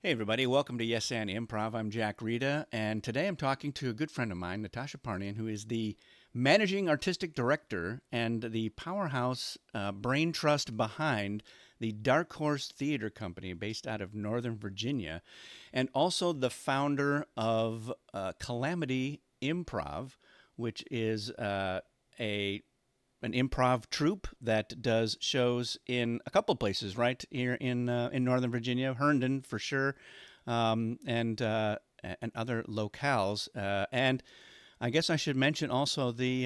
Hey, everybody, welcome to Yes and Improv. I'm Jack Rita, and today I'm talking to a good friend of mine, Natasha Parnian, who is the managing artistic director and the powerhouse brain trust behind the Dark Horse Theater Company based out of Northern Virginia, and also the founder of Calamity Improv, which is a an improv troupe that does shows in a couple of places, right here in Northern Virginia, Herndon for sure, and other locales. And I guess I should mention also the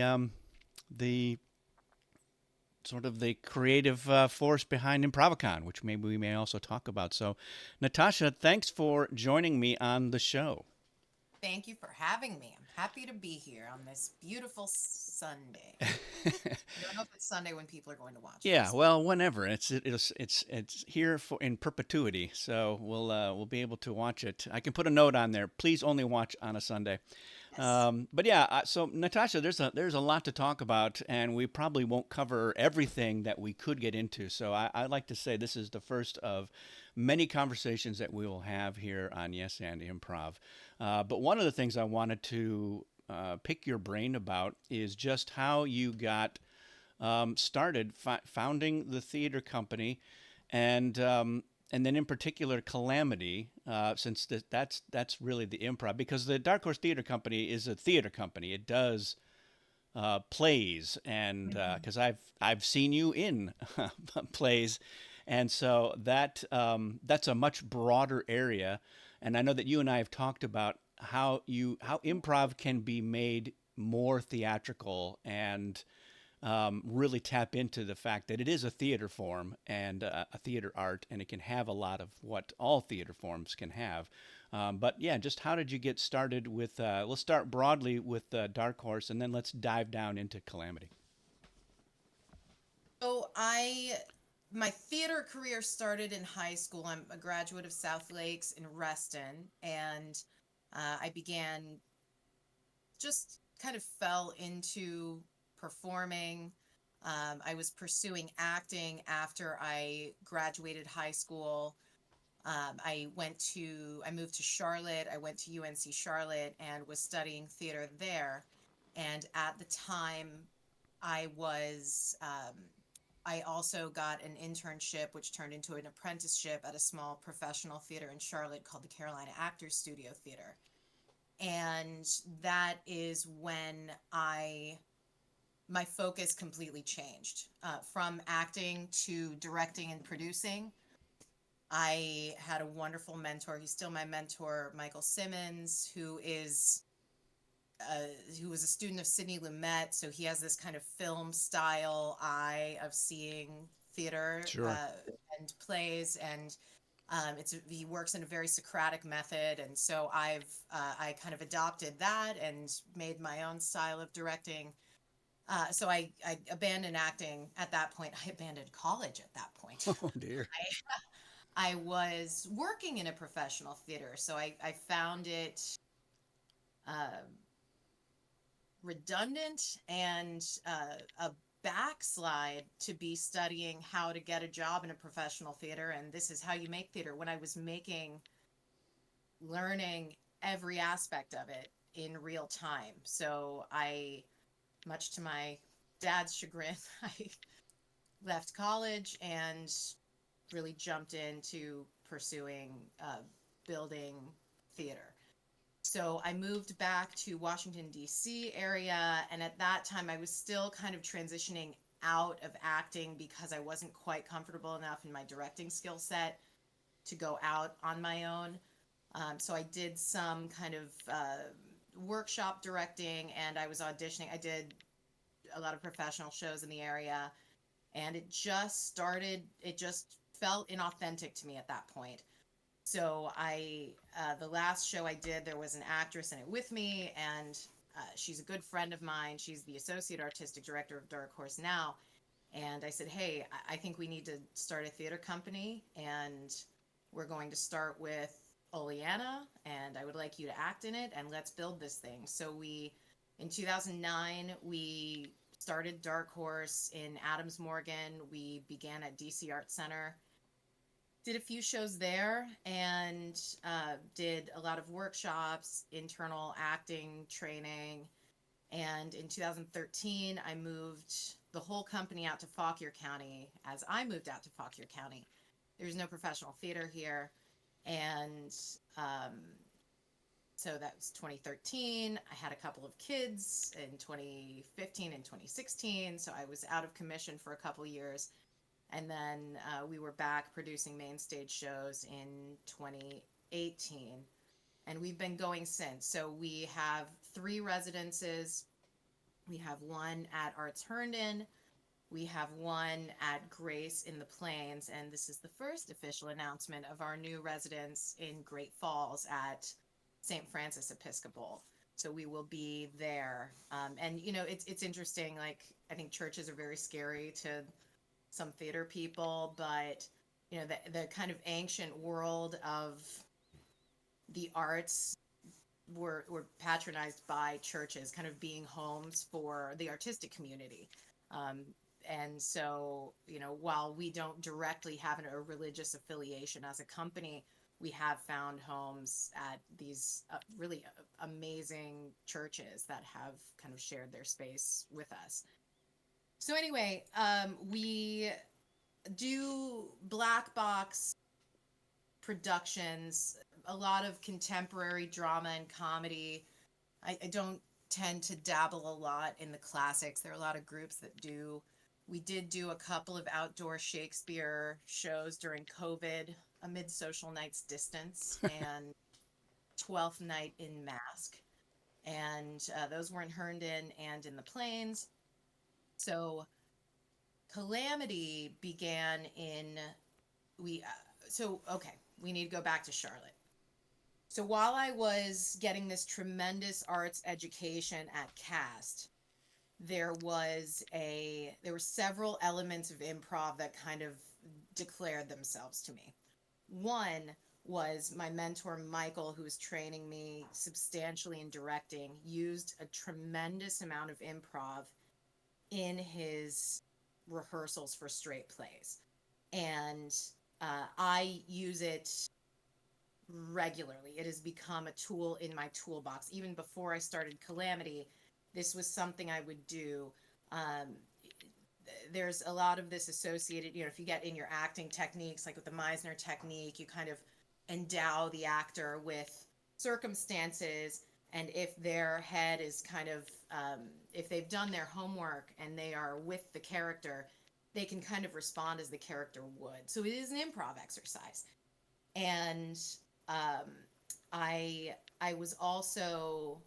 sort of the creative force behind Improvicon, which maybe we may also talk about. So, Natasha, thanks for joining me on the show. Thank you for having me. I'm happy to be here on this beautiful Sunday. I don't know if it's Sunday when people are going to watch Yeah, this. well, whenever it's here for in perpetuity, so we'll be able to watch it. I can put a note on there. Please only watch on a Sunday. Yes. But yeah, so Natasha, there's a lot to talk about, and we probably won't cover everything that we could get into. So I like to say this is the first of many conversations that we will have here on Yes and Improv. But one of the things I wanted to pick your brain about is just how you got started founding the theater company, and and then in particular Calamity, since that's really the improv, because the Dark Horse Theater Company is a theater company. It does plays, and Mhm. because I've seen you in plays, and so that's a much broader area. And I know that you and I have talked about how improv can be made more theatrical and really tap into the fact that it is a theater form and a theater art, and it can have a lot of what all theater forms can have. But yeah, just how did you get started with? Let's start broadly with Dark Horse, and then let's dive down into Calamity. So my theater career started in high school. I'm a graduate of South Lakes in Reston, and I began just kind of fell into performing. I was pursuing acting after I graduated high school. I moved to Charlotte. I went to UNC Charlotte and was studying theater there. And at the time, I was, I also got an internship, which turned into an apprenticeship at a small professional theater in Charlotte called the Carolina Actors Studio Theater. And that is when my focus completely changed from acting to directing and producing. I had a wonderful mentor. He's still my mentor, Michael Simmons, uh, who was a student of Sidney Lumet. So he has this kind of film style eye of seeing theater Sure. and plays, and he works in a very Socratic method. And so I kind of adopted that and made my own style of directing. So I abandoned acting at that point. I abandoned college at that point. Oh dear. I was working in a professional theater, so I found it uh, redundant and a backslide to be studying how to get a job in a professional theater. And this is how you make theater. When I was learning every aspect of it in real time. So much to my dad's chagrin, I left college and really jumped into pursuing building theater. So I moved back to Washington, D.C. area. And at that time, I was still kind of transitioning out of acting because I wasn't quite comfortable enough in my directing skill set to go out on my own. So I did some kind of workshop directing and I was auditioning. I did a lot of professional shows in the area and it just felt inauthentic to me at that point. So the last show I did, there was an actress in it with me, and she's a good friend of mine. She's the associate artistic director of Dark Horse now. And I said, hey, I think we need to start a theater company, and we're going to start with Oleana, and I would like you to act in it, and let's build this thing. In 2009, we started Dark Horse in Adams Morgan. We began at DC Art Center did a few shows there and did a lot of workshops, internal acting training. And in 2013, I moved the whole company out to Fauquier County. As I moved out to Fauquier County, there's no professional theater here. And um, so that was 2013. I had a couple of kids in 2015 and 2016. So I was out of commission for a couple years. And then we were back producing main stage shows in 2018. And we've been going since. So we have 3 residences. We have one at Arts Herndon. We have one at Grace in the Plains. And this is the first official announcement of our new residence in Great Falls at St. Francis Episcopal. So we will be there. And, you know, it's interesting. Like, I think churches are very scary to some theater people, but, you know, the kind of ancient world of the arts were patronized by churches, kind of being homes for the artistic community. Um, and so, you know, while we don't directly have a religious affiliation as a company, we have found homes at these really amazing churches that have kind of shared their space with us. So anyway, we do black box productions, a lot of contemporary drama and comedy. I don't tend to dabble a lot in the classics. There are a lot of groups that do. We did do a couple of outdoor Shakespeare shows during COVID, Amid Social Night's Distance and Twelfth Night in Mask. And those were in Herndon and in the Plains. So Calamity began in, we, so, okay, we need to go back to Charlotte. So while I was getting this tremendous arts education at Cast, there were several elements of improv that kind of declared themselves to me. One was my mentor Michael, who was training me substantially in directing, used a tremendous amount of improv in his rehearsals for straight plays. And I use it regularly. It has become a tool in my toolbox. Even before I started Calamity, this was something I would do. Um, there's a lot of this associated, you know, if you get in your acting techniques, like with the Meisner technique, you kind of endow the actor with circumstances. And if their head is kind of, if they've done their homework and they are with the character, they can kind of respond as the character would. So it is an improv exercise. And um, I was also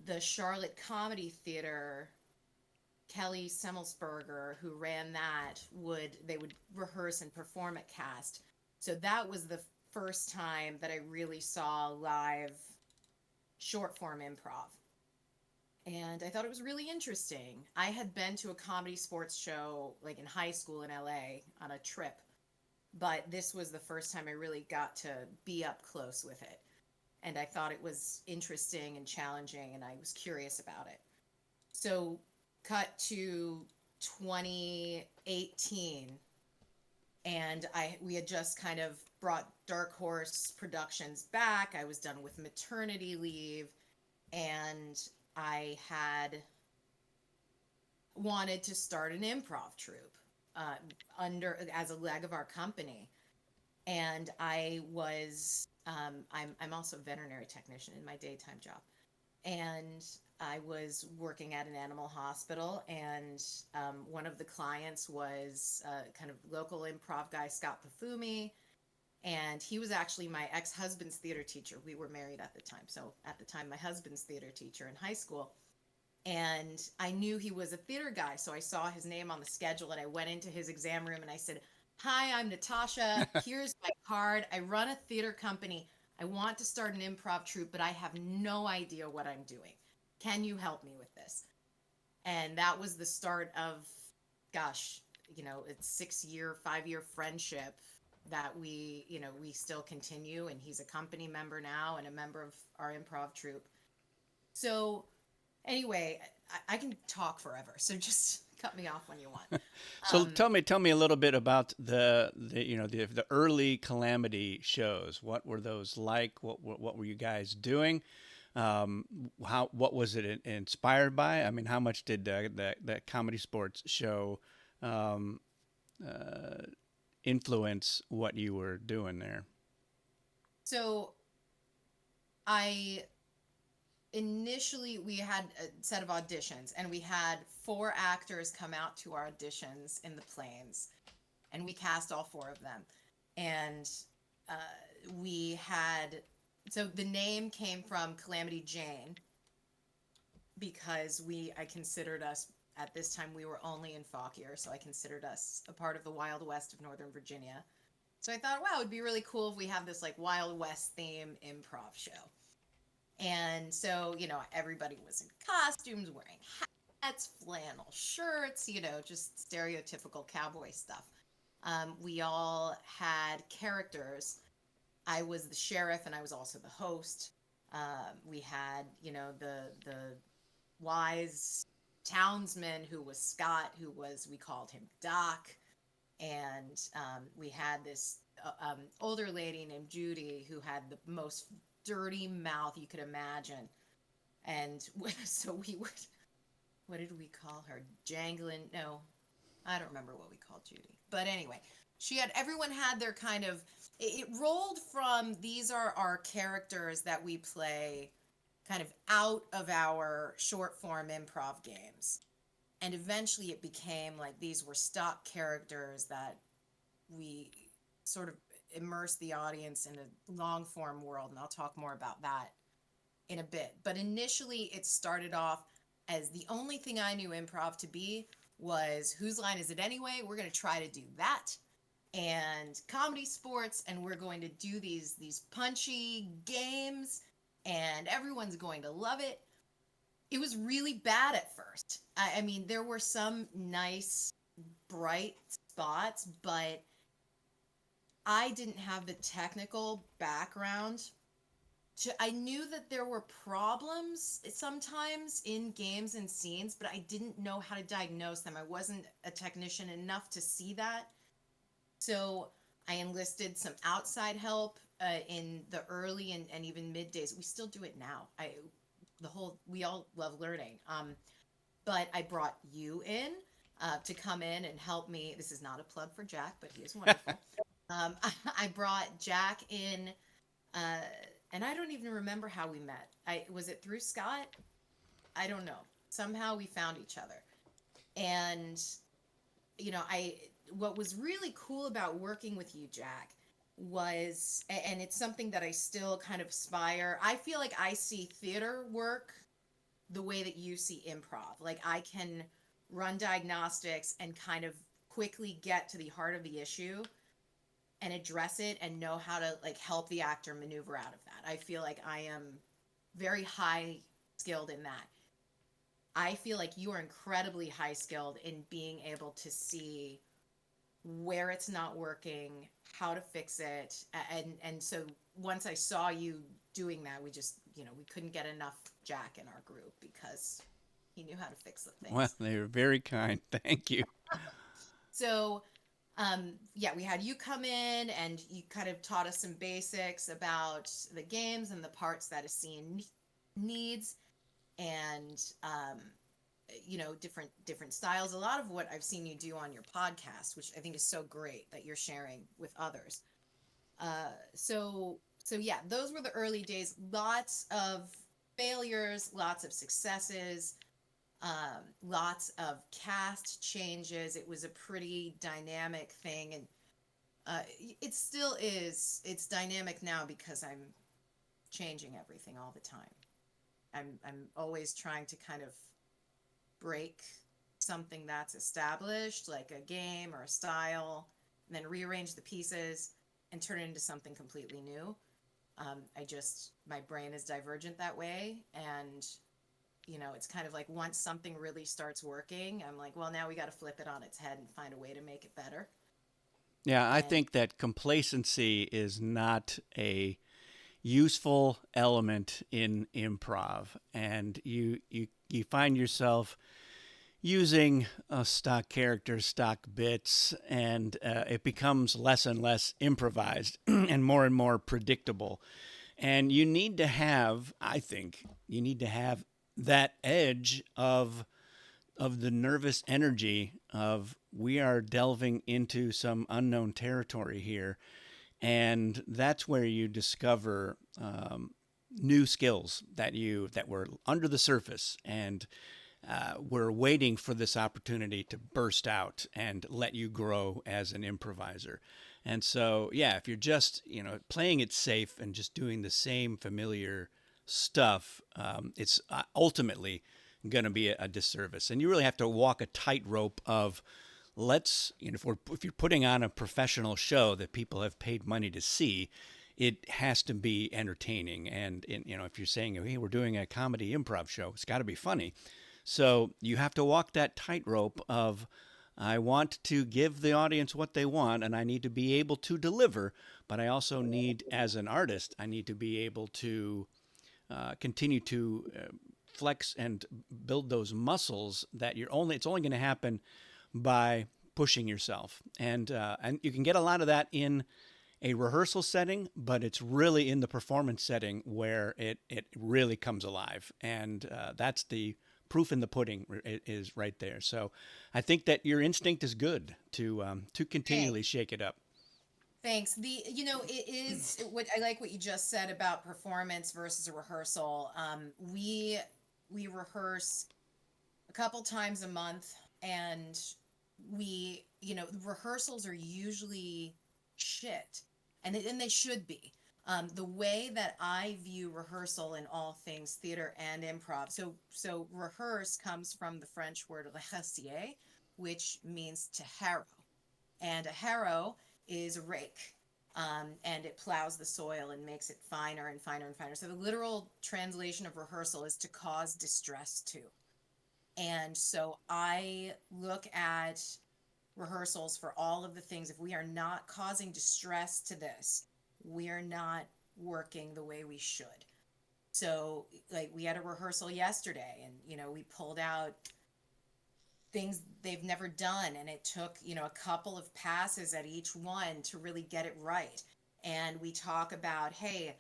the Charlotte Comedy Theater. Kelly Semmelsberger, who ran that, they would rehearse and perform at Cast. So that was the first time that I really saw live short form improv. And I thought it was really interesting. I had been to a comedy sports show like in high school in LA on a trip, but this was the first time I really got to be up close with it. And I thought it was interesting and challenging, and I was curious about it. So, cut to 2018, and we had just kind of brought Dark Horse Productions back. I was done with maternity leave, and I had wanted to start an improv troupe under as a leg of our company. And I'm also a veterinary technician in my daytime job, and I was working at an animal hospital, and one of the clients was kind of local improv guy, Scott Pafumi, and he was actually my ex-husband's theater teacher. We were married at the time, so at the time, my husband's theater teacher in high school. And I knew he was a theater guy, so I saw his name on the schedule, and I went into his exam room and I said, "Hi, I'm Natasha. Here's my card. I run a theater company. I want to start an improv troupe, but I have no idea what I'm doing. Can you help me with this?" And that was the start of, gosh, you know, it's 6 year, 5 year friendship that we still continue. And he's a company member now and a member of our improv troupe. So Anyway, I can talk forever, so just cut me off when you want. So Um, tell me a little bit about the you know the early Calamity shows. What were those like? What were you guys doing? Um, how what was it inspired by? I mean, how much did that comedy sports show um, uh, influence what you were doing there? so I initially we had a set of auditions, and we had four actors come out to our auditions in the plains, and we cast all four of them. And uh, we had so the name came from Calamity Jane, because we I considered us at this time, we were only in Fauquier, so I considered us a part of the Wild West of Northern Virginia. So I thought, wow, it'd be really cool if we have this like Wild West theme improv show. And so, everybody was in costumes, wearing hats, flannel shirts, just stereotypical cowboy stuff. We all had characters. I was the sheriff, and I was also the host. We had, the wise townsman who was Scott, we called him Doc. And we had this older lady named Judy who had the most dirty mouth you could imagine. And so we would, what did we call her? Janglin? No, I don't remember what we called Judy. But anyway, everyone had their kind of, it rolled from these are our characters that we play kind of out of our short form improv games. And eventually it became like these were stock characters that we sort of immerse the audience in a long form world. And I'll talk more about that in a bit. But initially, it started off as the only thing I knew improv to be was whose line is it anyway? We're going to try to do that. And comedy sports, and we're going to do these punchy games, and everyone's going to love it. It was really bad at first. I mean, there were some nice, bright spots, but I didn't have the technical background I knew that there were problems sometimes in games and scenes, but I didn't know how to diagnose them. I wasn't a technician enough to see that. So I enlisted some outside help in the early and even mid days. We still do it now. We all love learning. But I brought you in to come in and help me. This is not a plug for Jack, but he is wonderful. I brought Jack in, uh, and I don't even remember how we met. Was it through Scott? I don't know. Somehow we found each other, and I what was really cool about working with you, Jack, and it's something that I still kind of aspire. I feel like I see theater work the way that you see improv. Like I can run diagnostics and kind of quickly get to the heart of the issue and address it and know how to like help the actor maneuver out of that. I feel like I am very high skilled in that. I feel like you are incredibly high skilled in being able to see where it's not working, how to fix it. And so once I saw you doing that, we just, we couldn't get enough Jack in our group because he knew how to fix the Well, things. they were very kind. Thank you. So yeah, we had you come in and you kind of taught us some basics about the games and the parts that a scene needs, and different styles. A lot of what I've seen you do on your podcast, which I think is so great that you're sharing with others. So yeah, those were the early days. Lots of failures, lots of successes, lots of cast changes. It was a pretty dynamic thing, and it still is. It's dynamic now because I'm changing everything all the time. I'm always trying to kind of break something that's established, like a game or a style, and then rearrange the pieces and turn it into something completely new. My brain is divergent that way, and it's kind of like once something really starts working, I'm like, well, now we got to flip it on its head and find a way to make it better. Yeah, I And think that complacency is not a useful element in improv, and you you find yourself using stock characters, stock bits, and it becomes less and less improvised and more predictable. And you need to have, I think, you need to have that edge of the nervous energy of we are delving into some unknown territory here, and that's where you discover new skills that were under the surface and we're waiting for this opportunity to burst out and let you grow as an improviser. And so, yeah, if you're just playing it safe and just doing the same familiar stuff, it's ultimately going to be a disservice. And you really have to walk a tightrope of let's if you're putting on a professional show that people have paid money to see, it has to be entertaining. And if you're saying, hey, we're doing a comedy improv show, it's got to be funny. So you have to walk that tightrope of I want to give the audience what they want and I need to be able to deliver, but I also need, as an artist, I need to be able to continue to flex and build those muscles that it's only going to happen by pushing yourself. And you can get a lot of that in a rehearsal setting, but it's really in the performance setting where it really comes alive. And that's the proof in the pudding is right there. So I think that your instinct is good to Thanks. continually shake it up. Thanks. It is what I like what you just said about performance versus a rehearsal. We rehearse a couple times a month, and rehearsals are usually shit, and they should be. The way that I view rehearsal in all things theater and improv. So rehearse comes from the French word rehearser, which means to harrow, and a harrow is a rake. And it plows the soil and makes it finer and finer and finer. So the literal translation of rehearsal is to cause distress to. And so I look at rehearsals for all of the things. If we are not causing distress to this, we are not working the way we should. So, like, we had a rehearsal yesterday, and, we pulled out things they've never done, and it took, a couple of passes at each one to really get it right. And we talk about, hey,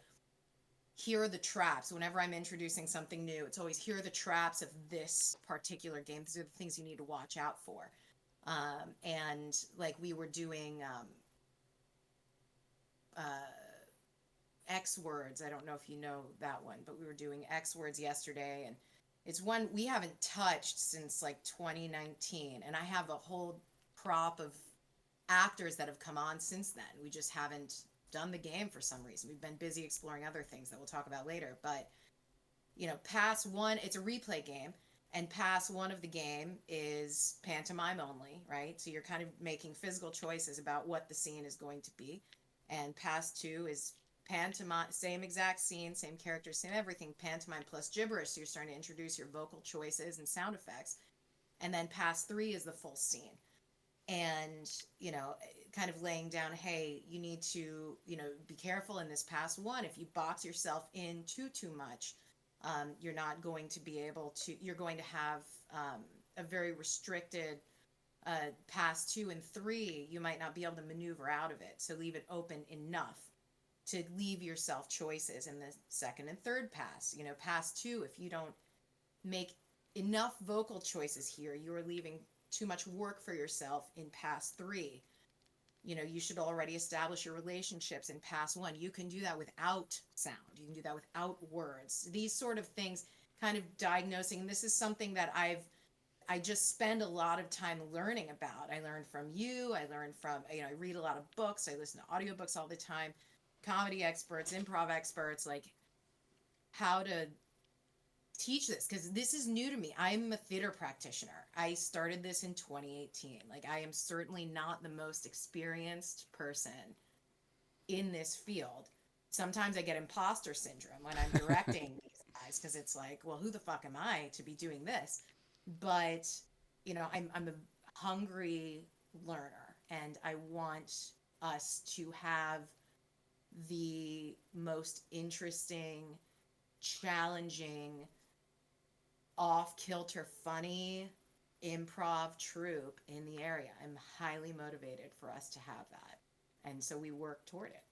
here are the traps. Whenever I'm introducing something new, it's always here are the traps of this particular game. These are the things you need to watch out for. And like we were doing uh, X words. I don't know if you know that one, but we were doing X words yesterday, and it's one we haven't touched since like 2019. And I have a whole crop of actors that have come on since then. We just haven't done the game for some reason. We've been busy exploring other things that we'll talk about later. But pass one, it's a replay game, and pass one of the game is pantomime only, right? So you're kind of making physical choices about what the scene is going to be. And pass two is pantomime, same exact scene, same characters, same everything, pantomime plus gibberish. So you're starting to introduce your vocal choices and sound effects. And then pass three is the full scene. And, kind of laying down, hey, you need to, be careful in this pass one. If you box yourself in too much, you're not going to be able to, you're going to have a very restricted pass two and three. You might not be able to maneuver out of it. So leave it open enough to leave yourself choices in the second and third pass. Pass two, if you don't make enough vocal choices here, you are leaving too much work for yourself in pass three. You should already establish your relationships in pass one. You can do that without sound. You can do that without words. These sort of things, kind of diagnosing. And this is something that I just spend a lot of time learning about. I learned from you. I learned from, I read a lot of books. I listen to audiobooks all the time. Comedy experts, improv experts, like how to teach this, because this is new to me. I'm a theater practitioner. I started this in 2018. Like, I am certainly not the most experienced person in this field. Sometimes I get imposter syndrome when I'm directing these guys, because it's like, well, who the fuck am I to be doing this? But I'm a hungry learner, and I want us to have the most interesting, challenging, off kilter funny improv troupe in the area. I'm highly motivated for us to have that. And so we work toward it.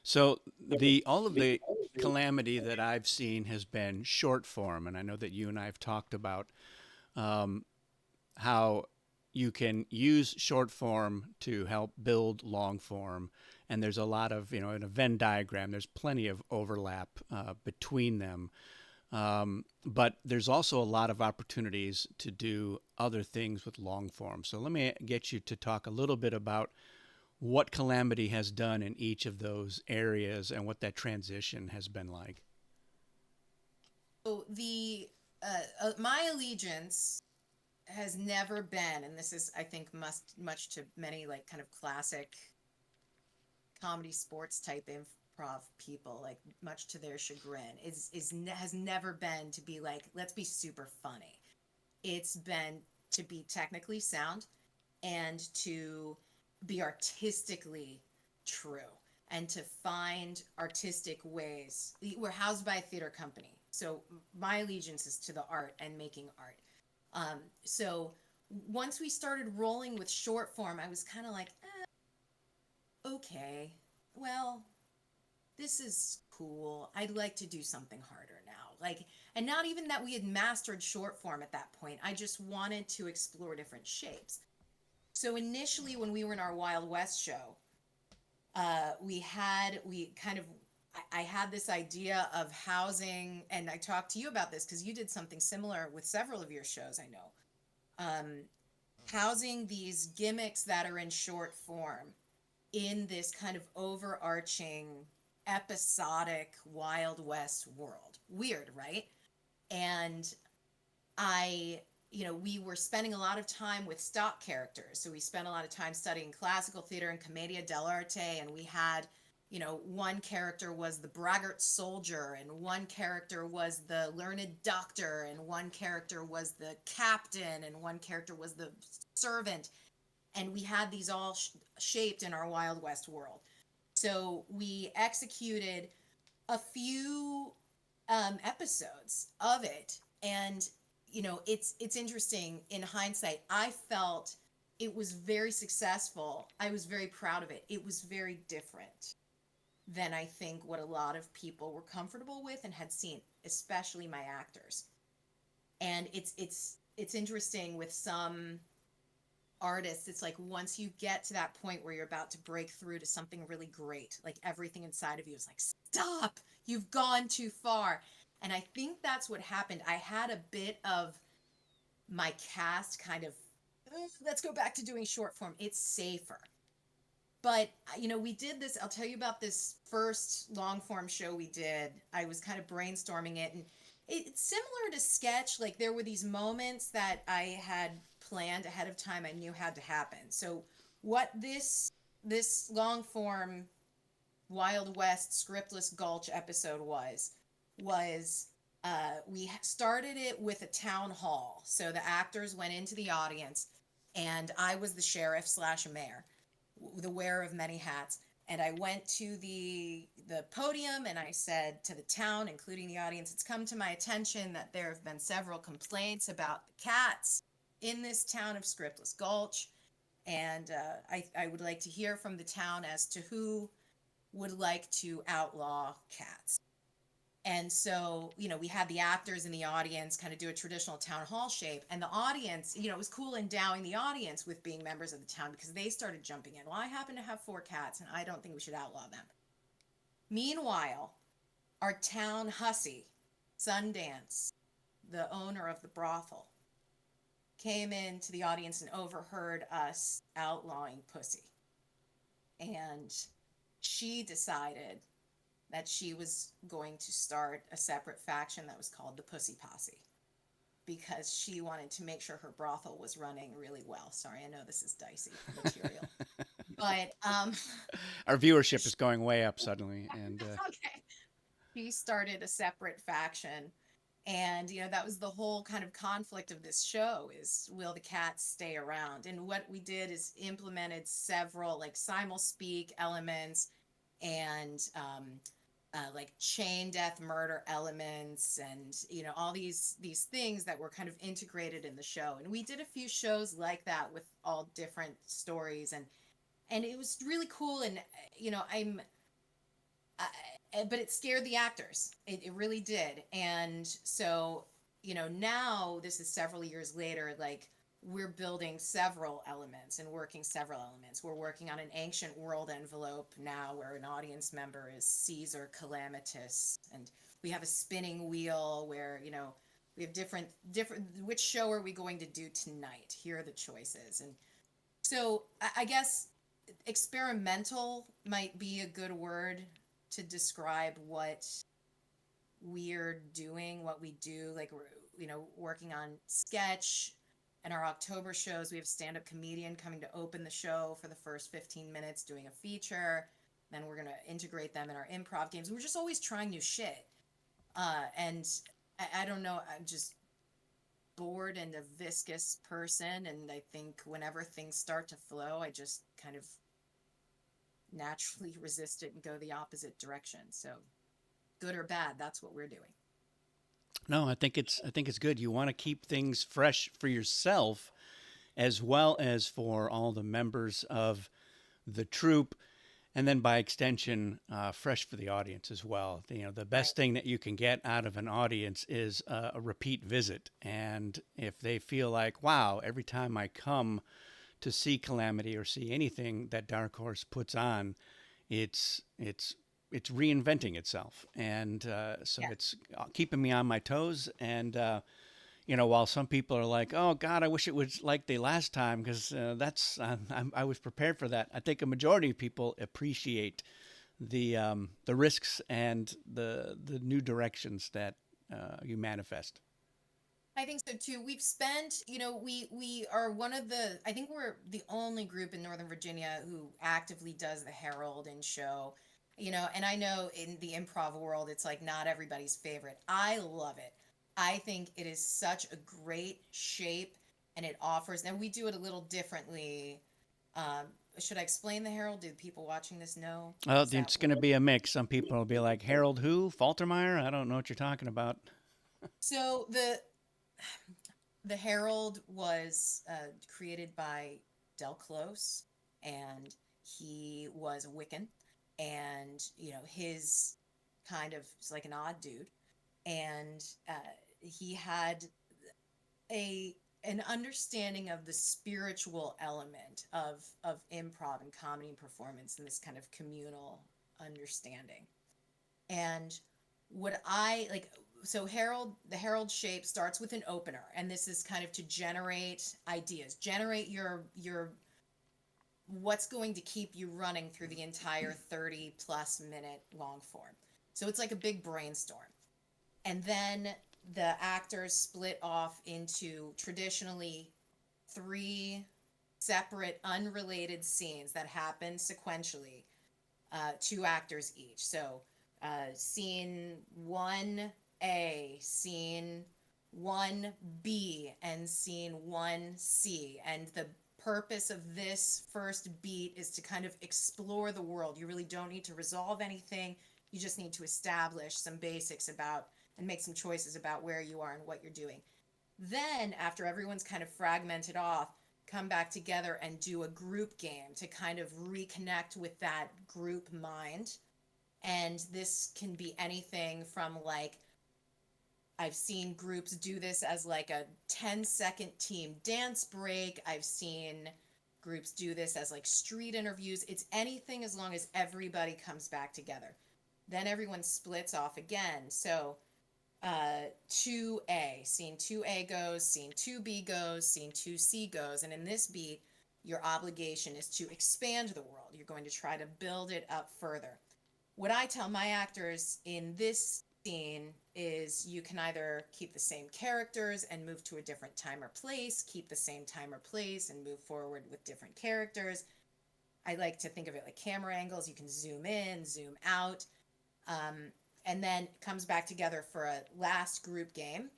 So the all of the calamity that I've seen has been short form, and I know that you and I have talked about um, how you can use short form to help build long form. And there's a lot of, in a Venn diagram, there's plenty of overlap between them. But there's also a lot of opportunities to do other things with long form. So let me get you to talk a little bit about what Calamity has done in each of those areas and what that transition has been like. So the my allegiance has never been, and this is, I think, must much to many like kind of classic comedy sports type improv people, like much to their chagrin, has never been to be like, let's be super funny. It's been to be technically sound and to be artistically true and to find artistic ways. We're housed by a theater company, so my allegiance is to the art and making art. So once we started rolling with short form, I was kind of like, okay, well, this is cool. I'd like to do something harder now. Like, and not even that we had mastered short form at that point. I just wanted to explore different shapes. So initially, when we were in our Wild West show, we kind of, I had this idea of housing, and I talked to you about this because you did something similar with several of your shows, I know. Um, Housing these gimmicks that are in short form in this kind of overarching episodic Wild West world. Weird, right? And I, we were spending a lot of time with stock characters. So we spent a lot of time studying classical theater and commedia dell'arte, and we had, one character was the braggart soldier, and one character was the learned doctor, and one character was the captain, and one character was the servant. And we had these all shaped in our Wild West world. So we executed a few episodes of it, and it's interesting in hindsight. I felt it was very successful. I was very proud of it. It was very different than I think what a lot of people were comfortable with and had seen, especially my actors. And it's interesting with some artists. It's like once you get to that point where you're about to break through to something really great, like everything inside of you is like, stop, you've gone too far. And I think that's what happened. I had a bit of my cast kind of, let's go back to doing short form, it's safer. But we did this, I'll tell you about this first long form show we did. I was kind of brainstorming it, and it's similar to sketch. Like there were these moments that I had planned ahead of time, I knew had to happen. So what this long form Wild West scriptless Gulch episode was we started it with a town hall. So the actors went into the audience, and I was the sheriff slash mayor, the wearer of many hats. And I went to the podium and I said to the town, including the audience, it's come to my attention that there have been several complaints about the cats in this town of Scriptless Gulch. And I would like to hear from the town as to who would like to outlaw cats. And so, we had the actors in the audience kind of do a traditional town hall shape. And the audience, it was cool endowing the audience with being members of the town because they started jumping in. Well, I happen to have 4 cats and I don't think we should outlaw them. Meanwhile, our town hussy, Sundance, the owner of the brothel, came into the audience and overheard us outlawing pussy. And she decided that she was going to start a separate faction that was called the Pussy Posse because she wanted to make sure her brothel was running really well. Sorry, I know this is dicey material, but Our viewership is going way up suddenly, and okay. She started a separate faction, and that was the whole kind of conflict of this show: is will the cats stay around? And what we did is implemented several like simul speak elements and like chain death murder elements, and all these things that were kind of integrated in the show. And we did a few shows like that with all different stories, and it was really cool. And I'm but it scared the actors. It really did. And so, now this is several years later, like we're building several elements and working several elements. We're working on an ancient world envelope now where an audience member is Caesar Calamitous. And we have a spinning wheel where, we have different, which show are we going to do tonight? Here are the choices. And so I guess experimental might be a good word to describe what we're doing, what we do. Like we're, working on sketch and our October shows. We have stand-up comedian coming to open the show for the first 15 minutes, doing a feature. Then we're going to integrate them in our improv games. We're just always trying new shit. And I don't know, I'm just bored and a viscous person. And I think whenever things start to flow, I just kind of naturally resist it and go the opposite direction. So, good or bad, that's what we're doing. No, I think it's good. You want to keep things fresh for yourself as well as for all the members of the troupe, and then by extension, fresh for the audience as well. The Right. best thing that you can get out of an audience is a repeat visit, and if they feel like, wow, every time I come to see Calamity or see anything that Dark Horse puts on, it's reinventing itself, and so Yeah. it's keeping me on my toes. And while some people are like, "Oh God, I wish it was like the last time," because that's I was prepared for that. I think a majority of people appreciate the risks and the new directions that you manifest. I think so too. We've spent, we are one of the, I think we're the only group in Northern Virginia who actively does the Herald and show, and I know in the improv world, it's like not everybody's favorite. I love it. I think it is such a great shape, and it offers, and we do it a little differently. Um, should I explain the Herald? Do people watching this know? Well, Is that it's going to be a mix. Some people will be like, Harold who? Faltermeyer? I don't know what you're talking about. so the Herald was created by Del Close, and he was a Wiccan, and his kind of is like an odd dude, and he had a an understanding of the spiritual element of improv and comedy and performance, and this kind of communal understanding. And what I like, so the Herald shape starts with an opener, and this is kind of to generate ideas, generate your what's going to keep you running through the entire 30 plus minute long form. So it's like a big brainstorm. And then the actors split off into traditionally three separate unrelated scenes that happen sequentially, two actors each. So, scene 1A, scene 1B, and scene 1C. And the purpose of this first beat is to kind of explore the world. You really don't need to resolve anything. You just need to establish some basics about and make some choices about where you are and what you're doing. Then, after everyone's kind of fragmented off, come back together and do a group game to kind of reconnect with that group mind. And this can be anything from like, I've seen groups do this as like a 10-second team dance break. I've seen groups do this as like street interviews. It's anything as long as everybody comes back together. Then everyone splits off again. So 2A, scene 2A goes, scene 2B goes, scene 2C goes. And in this beat, your obligation is to expand the world. You're going to try to build it up further. What I tell my actors in this scene is you can either keep the same characters and move to a different time or place, keep the same time or place and move forward with different characters. I like to think of it like camera angles. You can zoom in, zoom out. Um, and then it comes back together for a last group game.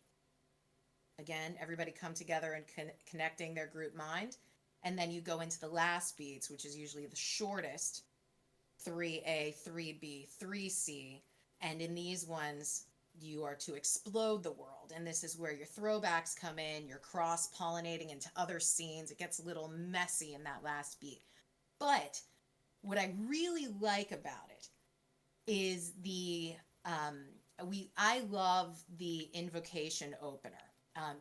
Again, everybody come together and connecting their group mind. And then you go into the last beats, which is usually the shortest, 3A, 3B, 3C. And in these ones, you are to explode the world. And this is where your throwbacks come in, you're cross pollinating into other scenes. It gets a little messy in that last beat. But what I really like about it is um, I love the invocation opener.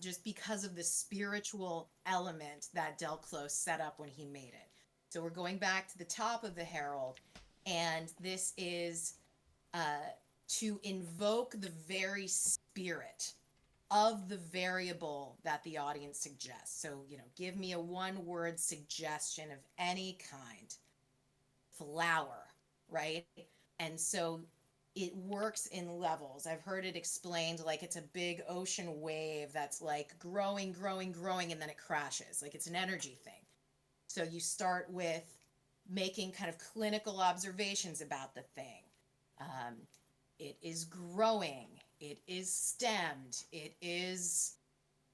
Just because of the spiritual element that Del Close set up when he made it. So we're going back to the top of the herald, and this is uh, to invoke the very spirit of the variable that the audience suggests. So, give me a one word suggestion of any kind. Flower, right? And so it works in levels. I've heard it explained like it's a big ocean wave that's like growing, growing, growing, and then it crashes. Like it's an energy thing. So you start with making kind of clinical observations about the thing. Um, it is growing, it is stemmed, it is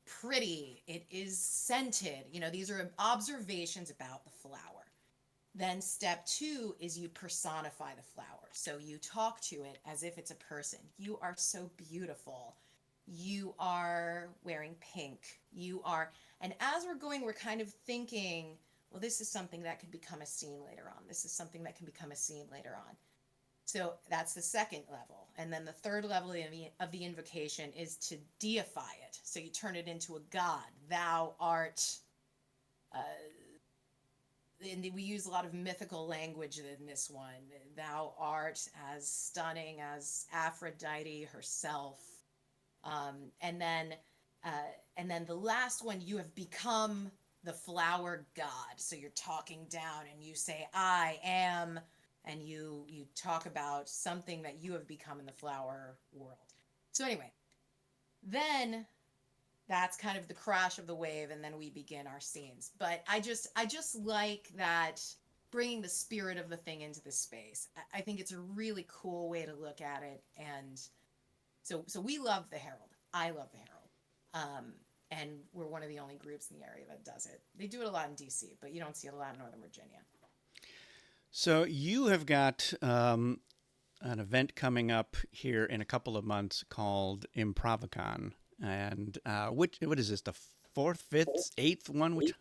pretty, it is scented. These are observations about the flower. Then step two is you personify the flower. So you talk to it as if it's a person. You are so beautiful. You are wearing pink. And as we're going, we're kind of thinking, well, this is something that could become a scene later on. This is something that can become a scene later on. So that's the second level. And then the third level of the invocation is to deify it. So you turn it into a god. Thou art uh, and we use a lot of mythical language in this one. Thou art as stunning as Aphrodite herself, um, and then uh, and then the last one, you have become the flower god. So you're talking down, and you say, "I am," and you talk about something that you have become in the flower world. So anyway, then that's kind of the crash of the wave, and then we begin our scenes. But I just like that, bringing the spirit of the thing into the space. I think it's a really cool way to look at it. And so we love the Herald. I love the Herald. um, and we're one of the only groups in the area that does it. They do it a lot in DC, but you don't see it a lot in Northern Virginia. So you have got an event coming up here in a couple of months called Improvicon, and what is this? The fourth, fifth, eighth one? Which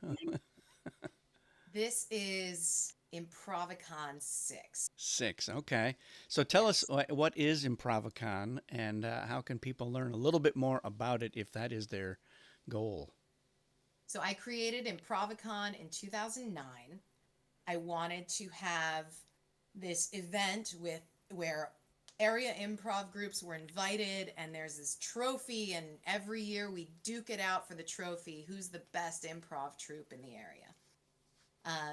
This is Improvicon 6. six? Okay. So tell us Yes. what is Improvicon, and how can people learn a little bit more about it if that is their goal? So I created Improvicon in 2009. I wanted to have this event where area improv groups were invited, and there's this trophy, and every year we duke it out for the trophy, who's the best improv troupe in the area.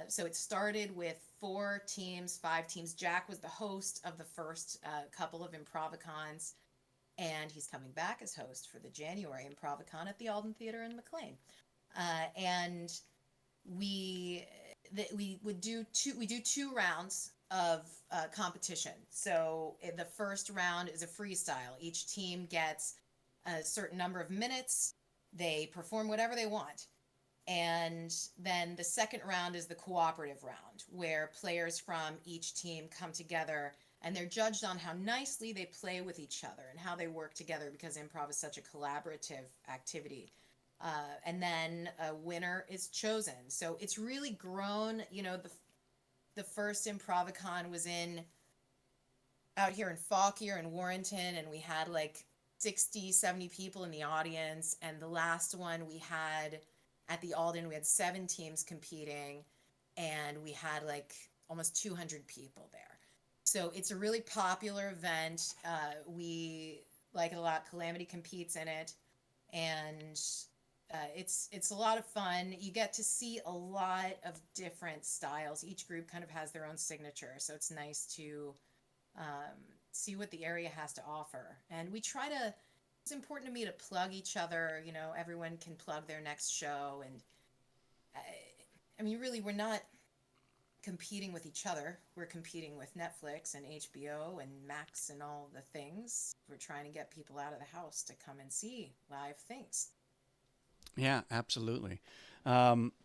So it started with 4 teams, 5 teams. Jack was the host of the first couple of Improvicons, and he's coming back as host for the January Improvicon at the Alden Theater in McLean. And we we do 2 rounds of competition. So the first round is a freestyle. Each team gets a certain number of minutes. They perform whatever they want. And then the second round is the cooperative round, where players from each team come together, and they're judged on how nicely they play with each other and how they work together, because improv is such a collaborative activity. And then a winner is chosen. So it's really grown. The first Improvicon was in out here in Fauquier and Warrenton, and we had like 60, 70 people in the audience. And the last one we had at the Alden, we had 7 teams competing, and we had like almost 200 people there. So it's a really popular event. We like it a lot. Calamity competes in it, and it's a lot of fun. You get to see a lot of different styles. Each group kind of has their own signature, so it's nice to um, see what the area has to offer. And we try to. It's important to me to plug each other. Everyone can plug their next show, and I, I mean, really, we're not competing with each other. We're competing with Netflix and HBO and Max and all the things. We're trying to get people out of the house to come and see live things. Yeah, absolutely.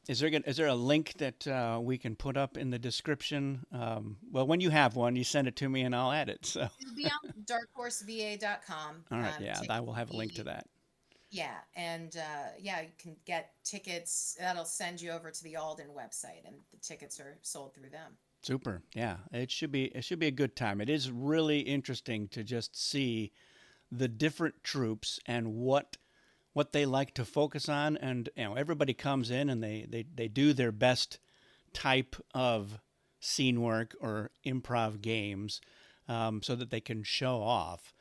Is there a link that we can put up in the description? Well, when you have one, you send it to me and I'll add it. So, It'll be on darkhorseva.com. all right, yeah, I Tickets will will have a link to be, that. yeah, and yeah, you can get tickets. That'll send you over to the Alden website, and the tickets are sold through them. Super. Yeah, it should be a good time. It is really interesting to just see the different troops and what they like to focus on, and everybody comes in and they do their best type of scene work or improv games, so that they can show off.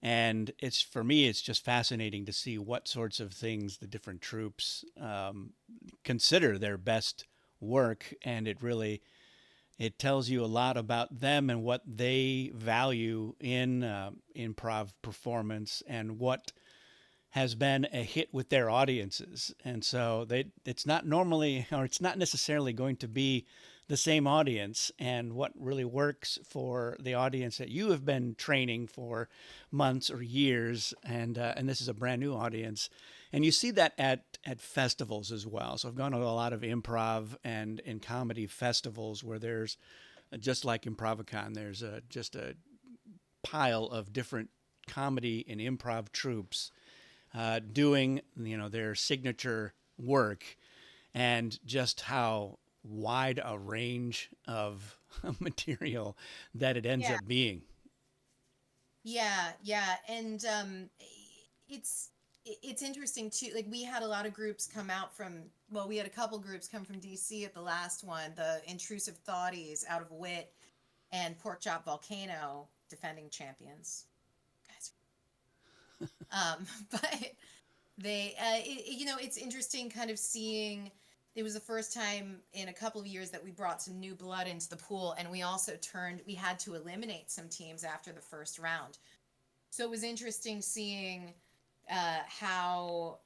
And it's for me, it's just fascinating to see what sorts of things the different troops consider their best work, and it tells you a lot about them and what they value in improv performance and what has been a hit with their audiences. And so it's not normally, or it's not necessarily going to be the same audience. And what really works for the audience that you have been training for months or years, and this is a brand new audience, and you see that at festivals as well. So I've gone to a lot of improv and comedy festivals where there's, just like Improvicon, there's just a pile of different comedy and improv troops doing their signature work, and just how wide a range of material that it ends Yeah, up being. yeah, and it's it's interesting too. Like we had a lot of groups come out from. Well, we had a couple groups come from DC at the last one. The Intrusive Thoughties out of Wit and Pork Chop Volcano, defending champions. Guys, but it's interesting kind of seeing. It was the first time in a couple of years that we brought some new blood into the pool, and we had to eliminate some teams after the first round. So it was interesting seeing how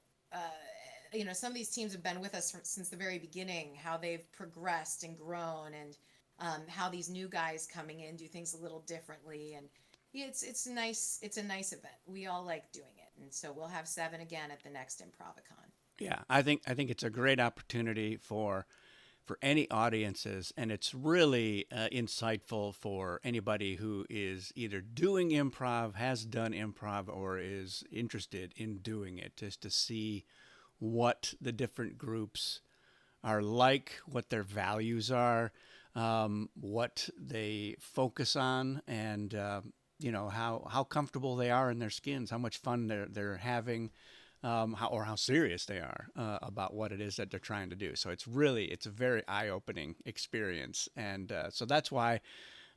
some of these teams have been with us since the very beginning, how they've progressed and grown, and how these new guys coming in do things a little differently. And yeah, it's a nice event. We all like doing it, and so we'll have seven again at the next Improvicon. Yeah, I think it's a great opportunity for any audiences, and it's really insightful for anybody who is either doing improv, has done improv, or is interested in doing it, just to see what the different groups are like, what their values are, what they focus on, and how comfortable they are in their skins, how much fun they're having, how serious they are about what it is that they're trying to do. So it's a very eye opening experience, and so that's why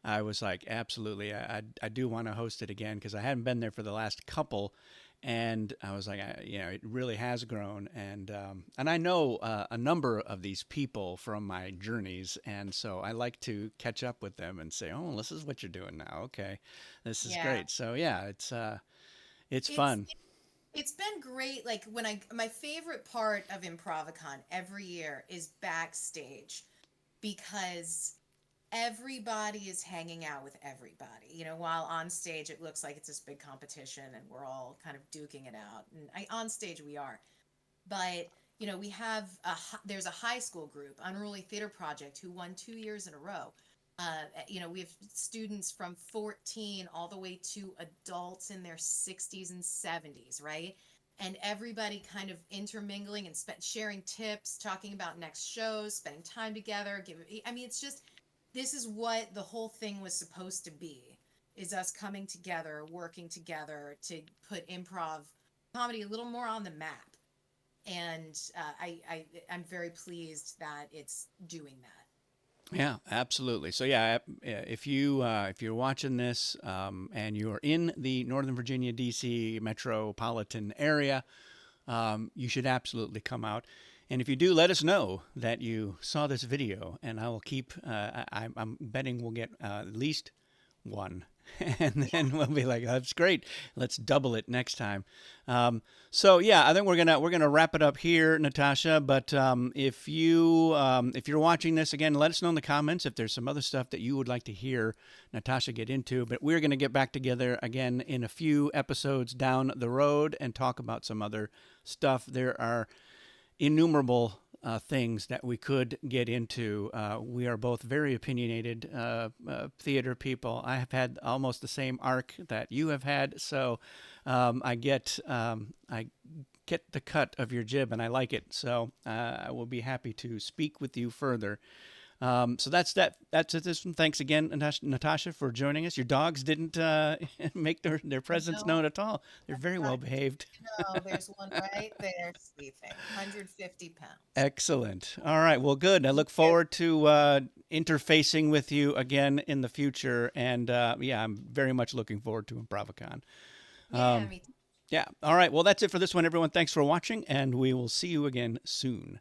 I was like, absolutely, I do want to host it again, because I hadn't been there for the last couple, and I was like, it really has grown, and I know a number of these people from my journeys, and so I like to catch up with them and say, oh, this is what you're doing now. Okay, this is Yeah, great. So yeah, it's it's fun. it's been great. Like my favorite part of Improvicon every year is backstage, because everybody is hanging out with everybody. While on stage it looks like it's this big competition and we're all kind of duking it out. And on stage we are. But, we have there's a high school group, Unruly Theater Project, who won 2 years in a row. We have students from 14 all the way to adults in their 60s and 70s, right? And everybody kind of intermingling and sharing tips, talking about next shows, spending time together. It's just, this is what the whole thing was supposed to be, is us coming together, working together to put improv comedy a little more on the map. And I'm very pleased that it's doing that. Yeah, absolutely. So yeah, if you're watching this, and you're in the Northern Virginia, D.C. metropolitan area, you should absolutely come out. And if you do, let us know that you saw this video, and I will keep. I'm betting we'll get at least one, and Yeah. then we'll be like, "That's great. Let's double it next time." So yeah, I think we're gonna wrap it up here, Natasha. But if you're watching this again, let us know in the comments if there's some other stuff that you would like to hear Natasha get into. But we're gonna get back together again in a few episodes down the road and talk about some other stuff. There are innumerable things that we could get into. We are both very opinionated theater people. I have had almost the same arc that you have had, so I get the cut of your jib, and I like it. So I will be happy to speak with you further. So that's that. That's it. This one. Thanks again, Natasha, for joining us. Your dogs didn't make their I presence know. known at all. They're That's very well right. behaved. No, there's one right there sleeping. 150 pounds. Excellent. All right. Well, good. I Thank look you. forward to interfacing with you again in the future. And yeah, I'm very much looking forward to Improvicon. Yeah, me Yeah. All right. Well, that's it for this one, everyone. Thanks for watching, and we will see you again soon.